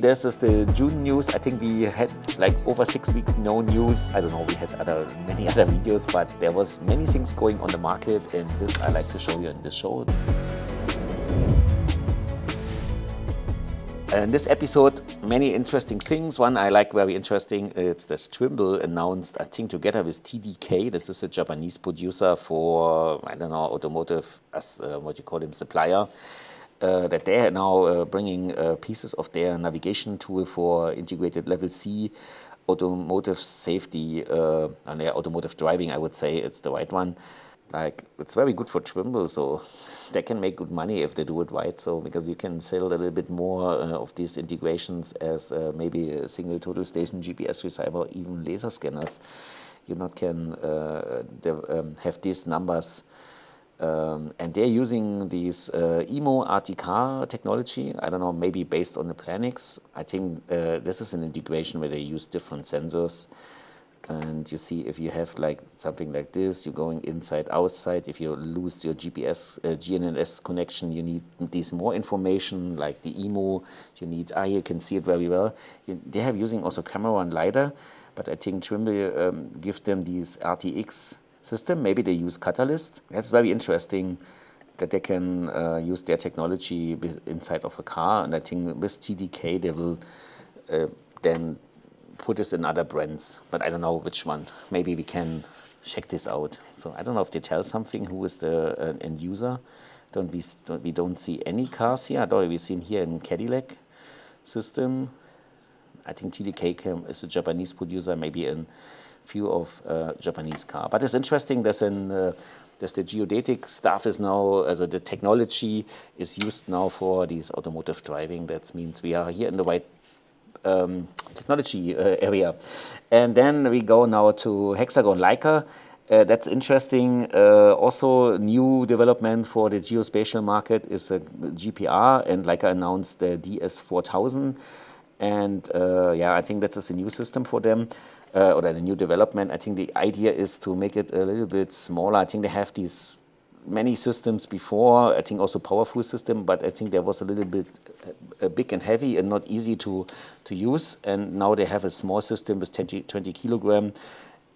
This is the June news. I think we had like over 6 weeks no news. I don't know, we had many other videos, but there was many things going on the market, and this I like to show you in this show. In this episode, many interesting things. One I like very interesting, it's that Trimble announced, I think together with TDK, this is a Japanese producer for, I don't know, automotive, as what you call them, supplier, that they are now bringing pieces of their navigation tool for integrated level C automotive safety, and automotive driving, I would say it's the right one. Like, it's very good for Trimble, so they can make good money if they do it right. So because you can sell a little bit more of these integrations as maybe a single total station GPS receiver, even laser scanners. You not can have these numbers. And they're using these EMO RTK technology. I don't know, maybe based on the Planix. I think this is an integration where they use different sensors. And you see, if you have like something like this, you're going inside, outside. If you lose your GPS, GNSS connection, you need this more information, like the EMO. You need, you can see it very well. They have using also camera and LiDAR, but I think Trimble gives them these RTX system. Maybe they use Catalyst. That's very interesting that they can use their technology inside of a car. And I think with TDK, they will then put this in other brands, but I don't know which one. Maybe we can check this out. So I don't know if they tell something who is the end user. We don't see any cars here. I thought we've seen here in Cadillac system. I think TDK is a Japanese producer, maybe in few of Japanese car. But it's interesting that the geodetic stuff is now, the technology is used now for these automotive driving. That means we are here in the right technology area. And then we go now to Hexagon Leica. That's interesting. Also, new development for the geospatial market is a GPR, and Leica announced the DS4000. And I think that's a new system for them, or a new development. I think the idea is to make it a little bit smaller. I think they have these many systems before, I think also powerful system, but I think there was a little bit big and heavy and not easy to use. And now they have a small system with 20 kilogram,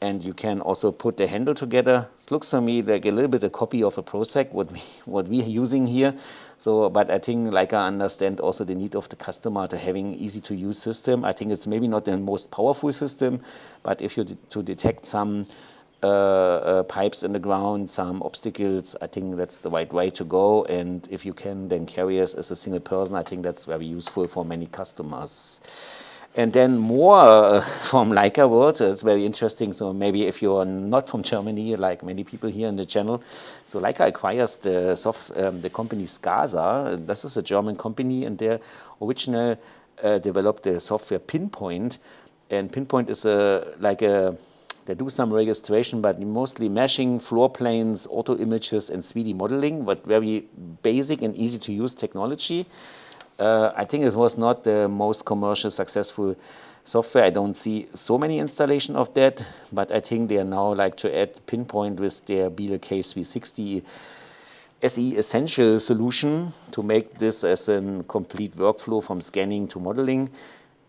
and you can also put the handle together. It looks to me like a little bit a copy of a ProSec, what we are using here. So, but I think like I understand also the need of the customer to having easy to use system. I think it's maybe not the most powerful system, but if you to detect some pipes in the ground, some obstacles, I think that's the right way to go. And if you can then carry us as a single person, I think that's very useful for many customers. And then more from Leica world, it's very interesting. So maybe if you are not from Germany, like many people here in the channel, so Leica acquires the company Scasa. This is a German company, and they originally developed the software PinPoint. And PinPoint is they do some registration, but mostly meshing, floor planes, auto images, and 3D modeling, but very basic and easy to use technology. I think it was not the most commercial successful software. I don't see so many installation of that, but I think they are now like to add PinPoint with their Biele K360 SE Essential solution to make this as a complete workflow from scanning to modeling.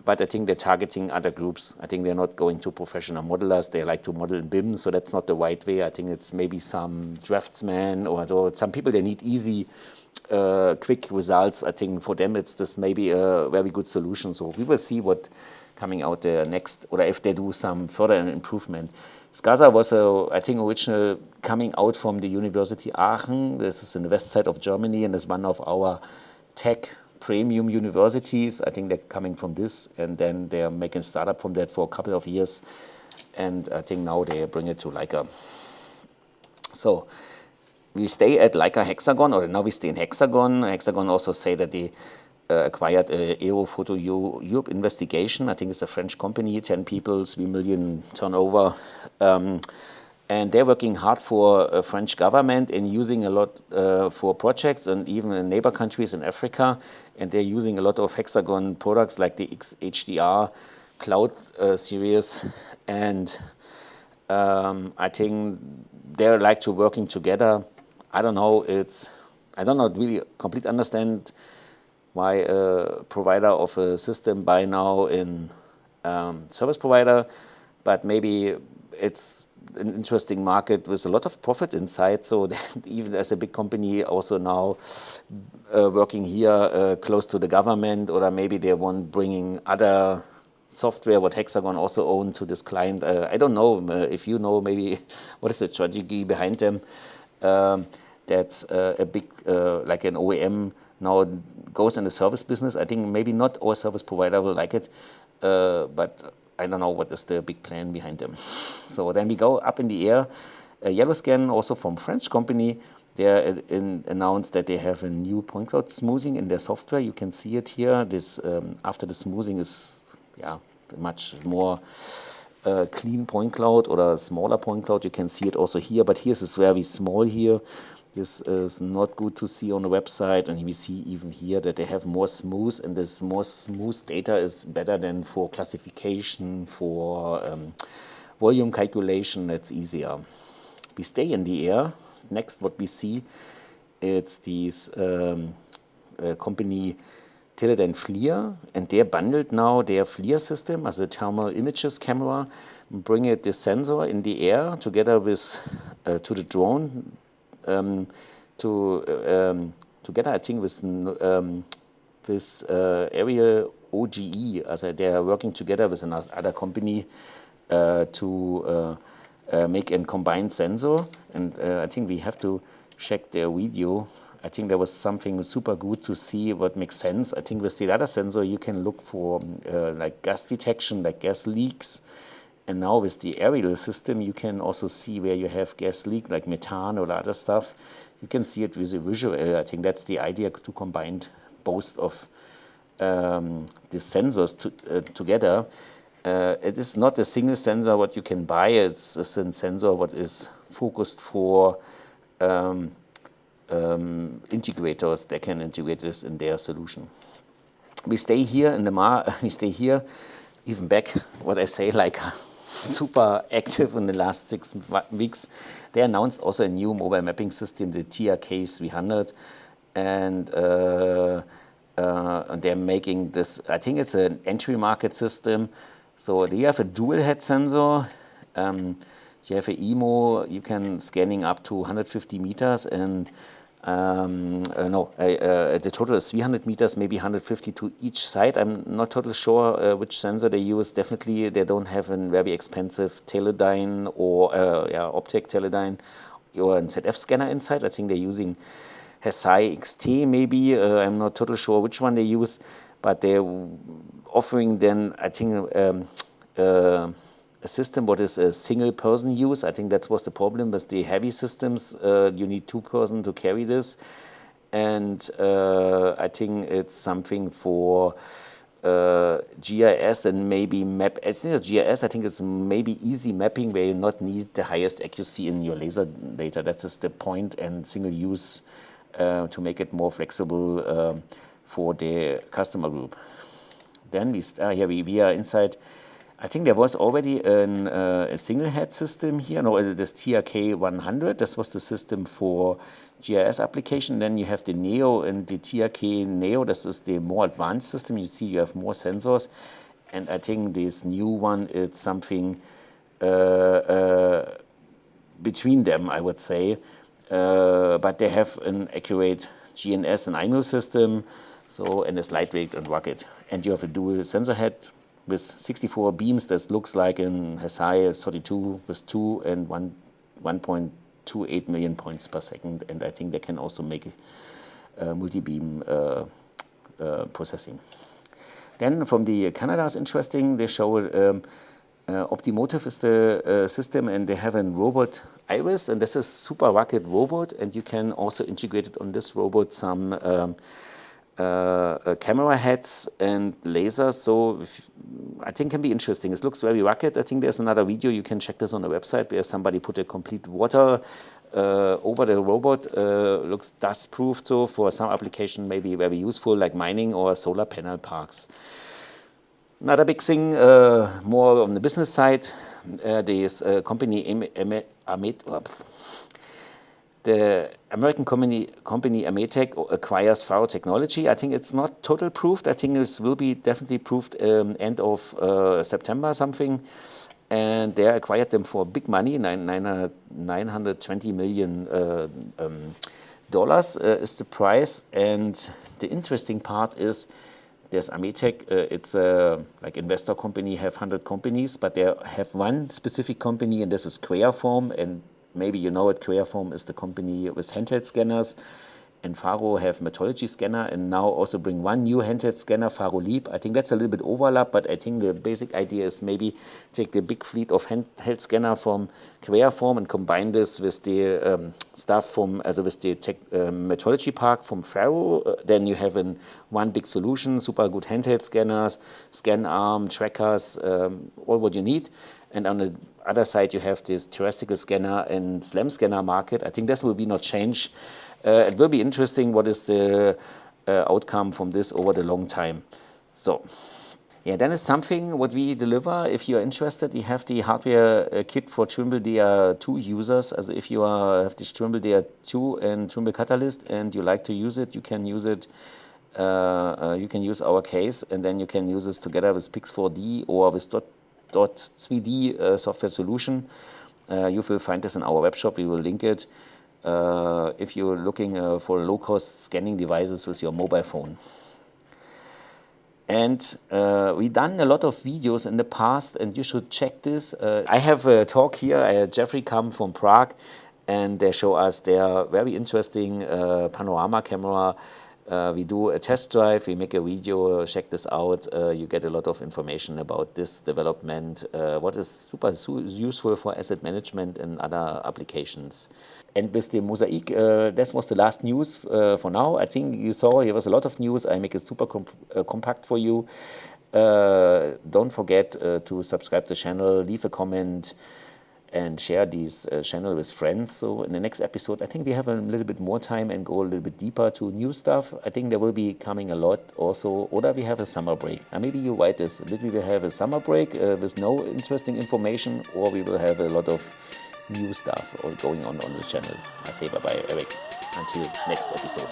But I think they're targeting other groups. I think they're not going to professional modelers. They like to model in BIM, so that's not the right way. I think it's maybe some draftsmen or some people, they need easy, quick results. I think for them it's this maybe a very good solution. So we will see what coming out there next, or if they do some further improvement. Scasa was, I think, original coming out from the University Aachen. This is in the west side of Germany, and is one of our tech premium universities. I think they're coming from this, and then they're making startup from that for a couple of years, and I think now they bring it to Leica. So we stay at Leica Hexagon, or now we stay in Hexagon. Hexagon also say that they acquired Aera Photo Europe Investigation. I think it's a French company, 10 people, 3 million turnover. And they're working hard for French government and using a lot for projects, and even in neighbor countries in Africa. And they're using a lot of Hexagon products like the HDR Cloud series. And I think they're like to working together. I don't know really complete understand why a provider of a system buy now in service provider, but maybe it's an interesting market with a lot of profit inside, so that even as a big company also now working here close to the government, or maybe they want bringing other software what Hexagon also own to this client. I don't know if you know maybe what is the strategy behind them. That's a big, like an OEM now goes in the service business. I think maybe not all service provider will like it, but I don't know what is the big plan behind them. So then we go up in the air. YellowScan, also from French company, they announced that they have a new point cloud smoothing in their software. You can see it here. This after the smoothing is much more clean point cloud or a smaller point cloud. You can see it also here, but here's is very small here. This is not good to see on the website, and we see even here that they have more smooth, and this more smooth data is better than for classification, for volume calculation. It's easier. We stay in the air. Next, what we see, it's these company Teledyne FLIR, and they're bundled now their FLIR system as a thermal images camera, bring it the sensor in the air together with to the drone. Together, I think with Area OGE, as they are working together with another company to make a combined sensor. And I think we have to check their video. I think there was something super good to see what makes sense. I think with the other sensor, you can look for like gas detection, like gas leaks. And now with the aerial system, you can also see where you have gas leak, like methane or other stuff. You can see it with a visual. I think that's the idea, to combine both of the sensors together. It is not a single sensor what you can buy. It's a sensor what is focused for integrators that can integrate this in their solution. We stay here in the we stay here, even back what I say, like super active in the last 6 weeks. They announced also a new mobile mapping system, the TRK300, and they're making this. I think it's an entry market system. So you have a dual head sensor. You have an EMO. You can scanning up to 150 meters, and the total is 300 meters, maybe 150 to each side. I'm not totally sure which sensor they use. Definitely, they don't have a very expensive Teledyne or OPTIC Teledyne or a ZF scanner inside. I think they're using Hesai XT maybe. I'm not totally sure which one they use, but they're offering then, I think, a system what is a single person use. I think that was the problem with the heavy systems. You need 2 persons to carry this, and I think it's something for GIS and maybe map. It's not GIS. I think it's maybe easy mapping where you not need the highest accuracy in your laser data. That's just the point, and single use to make it more flexible for the customer group. Then we are inside. I think there was already a single head system here. No, this TRK100. This was the system for GIS application. Then you have the Neo and the TRK Neo. This is the more advanced system. You see, you have more sensors, and I think this new one is something between them, I would say. But they have an accurate GNS and IMU system, and it's lightweight and rugged. And you have a dual sensor head with 64 beams. That looks like in Hesai 32 with 2 and 1.28 million points per second. And I think they can also make multi-beam processing. Then from the Canada is interesting. They show OPTIMOTIVE is the system, and they have a robot Iris, and this is super rugged robot, and you can also integrate it on this robot some camera heads and lasers. So I think can be interesting. It looks very rugged. I think there's another video. You can check this on the website where somebody put a complete water over the robot. Looks dust proof. So for some application maybe very useful, like mining or solar panel parks. Another big thing, more on the business side, this company The American company AMETEK acquires FARO Technology. I think it's not total proved. I think this will be definitely proved end of September something. And they acquired them for big money, $920 million is the price. And the interesting part is there's AMETEK. It's a like investor company, have 100 companies, but they have one specific company, and this is Creaform. And maybe you know it, Creaform is the company with handheld scanners. And FARO have metrology scanner, and now also bring one new handheld scanner, FARO Leap. I think that's a little bit overlap, but I think the basic idea is maybe take the big fleet of handheld scanner from Creaform and combine this with the stuff from, also with the metrology park from FARO. Then you have one big solution, super good handheld scanners, scan arm, trackers, all what you need. And on the other side, you have this terrestrial scanner and SLAM scanner market. I think this will be not change. It will be interesting what is the outcome from this over the long time. So, yeah, then is something what we deliver. If you are interested, we have the hardware kit for Trimble DA2 users. Also, if you have this Trimble DA2 and Trimble Catalyst and you like to use it, you can use it. You can use our case, and then you can use this together with Pix4D or with .3D software solution. You will find this in our web shop. We will link it. If you're looking for low-cost scanning devices with your mobile phone. And we've done a lot of videos in the past, and you should check this. I have a talk here. I had Jeffrey come from Prague, and they show us their very interesting panorama camera. We do a test drive, we make a video, check this out. You get a lot of information about this development, what is super useful for asset management and other applications. And with the Mosaic, that was the last news for now. I think you saw here was a lot of news. I make it super compact for you. Don't forget to subscribe to the channel, leave a comment, and share this channel with friends. So in the next episode, I think we have a little bit more time and go a little bit deeper to new stuff. I think there will be coming a lot also, or we have a summer break. Maybe you write this, maybe we will have a summer break with no interesting information, or we will have a lot of new stuff going on the channel. I say bye-bye, Eric. Until next episode.